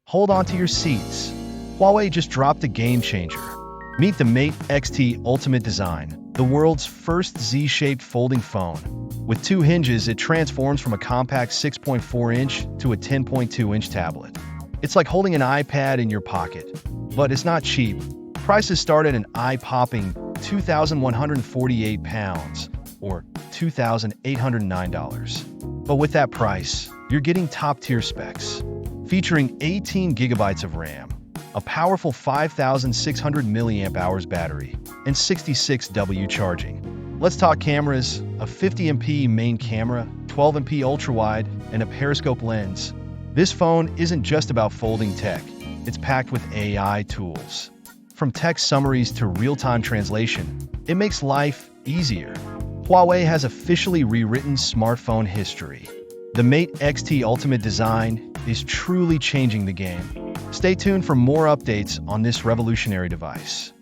hold on to your seats. Huawei just dropped a game changer. Meet the Mate X-T Ultimate Design, the world's first Z-shaped folding phone. With two hinges, it transforms from a compact 6.4-inch to a 10.2-inch tablet. It's like holding an iPad in your pocket. But it's not cheap. Prices start at an eye-popping £2,148, or $2,809. But with that price, you're getting top-tier specs. Featuring 18 gigabytes of RAM, a powerful 5,600 mAh battery, and 66W charging. Let's talk cameras: a 50MP main camera, 12MP ultrawide, and a periscope lens. This phone isn't just about folding tech, it's packed with AI tools. From text summaries to real-time translation, it makes life easier. Huawei has officially rewritten smartphone history. The Mate X-T Ultimate Design is truly changing the game. Stay tuned for more updates on this revolutionary device.